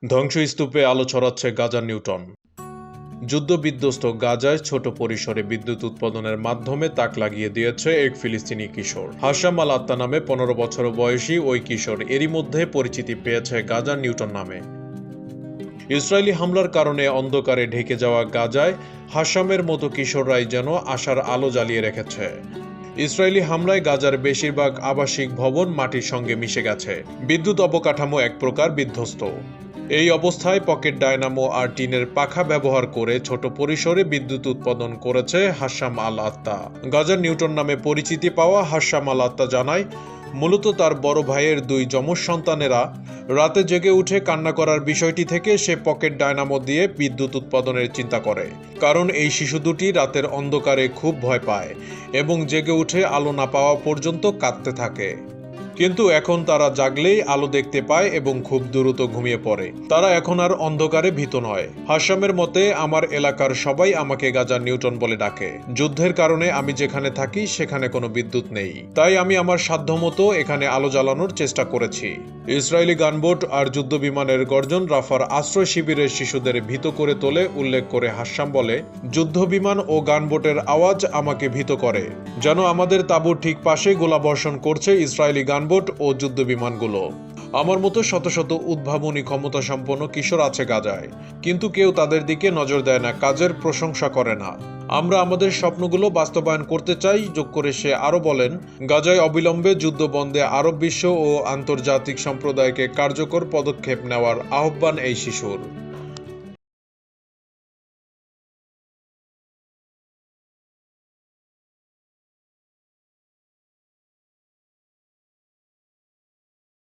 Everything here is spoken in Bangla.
ধ্বংসস্তূপে আলো ছড়াচ্ছে গাজার নিউটন। যুদ্ধবিধ্বস্ত গাজায় ছোট পরিসরে বিদ্যুৎ উৎপাদনের মাধ্যমে তাক লাগিয়ে দিয়েছে এক ফিলিস্তিনি কিশোর। হাসাম আল আত্তা নামে 15 বছর বয়সী ওই কিশোর এরই মধ্যে পরিচিতি পেয়েছে গাজার নিউটন নামে। ইসরায়েলি হামলার কারণে অন্ধকারে ঢেকে যাওয়া গাজায় হাসামের মতো কিশোররাই যেন আশার আলো জ্বালিয়ে রেখেছে। ইসরায়েলি হামলায় গাজার বেশিরভাগ আবাসিক ভবন মাটির সঙ্গে মিশে গেছে, বিদ্যুৎ অবকাঠামো এক প্রকার বিধ্বস্ত। এই অবস্থায় পকেট ডায়নামো আর টিনের পাখা ব্যবহার করে ছোট পরিসরে বিদ্যুৎ উৎপাদন করেছে হাসাম আল আত্তা। গাজার নিউটন নামে পরিচিতি পাওয়া হাসাম আল আত্তা জানায়, মূলত তার বড় ভাইয়ের 2 যমজ সন্তানেরা রাতে জেগে উঠে কান্না করার বিষয়টি থেকে সে পকেট ডায়নামো দিয়ে বিদ্যুৎ উৎপাদনের চিন্তা করে। কারণ এই শিশু দুটি রাতের অন্ধকারে খুব ভয় পায় এবং জেগে উঠে আলো না পাওয়া পর্যন্ত কাঁদতে থাকে। কিন্তু এখন তারা জাগলেই আলো দেখতে পায় এবং খুব দ্রুত ঘুমিয়ে পড়ে। তারা এখন আর অন্ধকারে ভীত নয়। হাসামের মতে, আমার এলাকার সবাই আমাকে গাজার নিউটন বলে ডাকে। যুদ্ধের কারণে আমি যেখানে থাকি সেখানে কোনো বিদ্যুৎ নেই, তাই আমি আমার সাধ্যমতো এখানে আলো জ্বালানোর চেষ্টা করেছি। ইসরায়েলি গানবোট আর যুদ্ধ বিমানের গর্জন রাফার আশ্রয় শিবিরের শিশুদের ভীত করে তোলে উল্লেখ করে হাসাম বলে, যুদ্ধ বিমান ও গানবোটের আওয়াজ আমাকে ভীত করে, যেন আমাদের তাঁবুর ঠিক পাশে গোলাবর্ষণ করছে ইসরায়েলি গানবোট ও যুদ্ধ বিমানগুলো। আমার মতো শত শত উদ্ভাবনী ক্ষমতা সম্পন্ন কিশোর আছে গাজায়, কিন্তু কেউ তাদের দিকে নজর দেয় না, কাজের প্রশংসা করে না। আমরা আমাদের স্বপ্নগুলো বাস্তবায়ন করতে চাই, যোগ করে সে আরও বলেন, গাজায় অবিলম্বে যুদ্ধ বন্ধে আরব বিশ্ব ও আন্তর্জাতিক সম্প্রদায়কে কার্যকর পদক্ষেপ নেওয়ার আহ্বান এই শিশুর।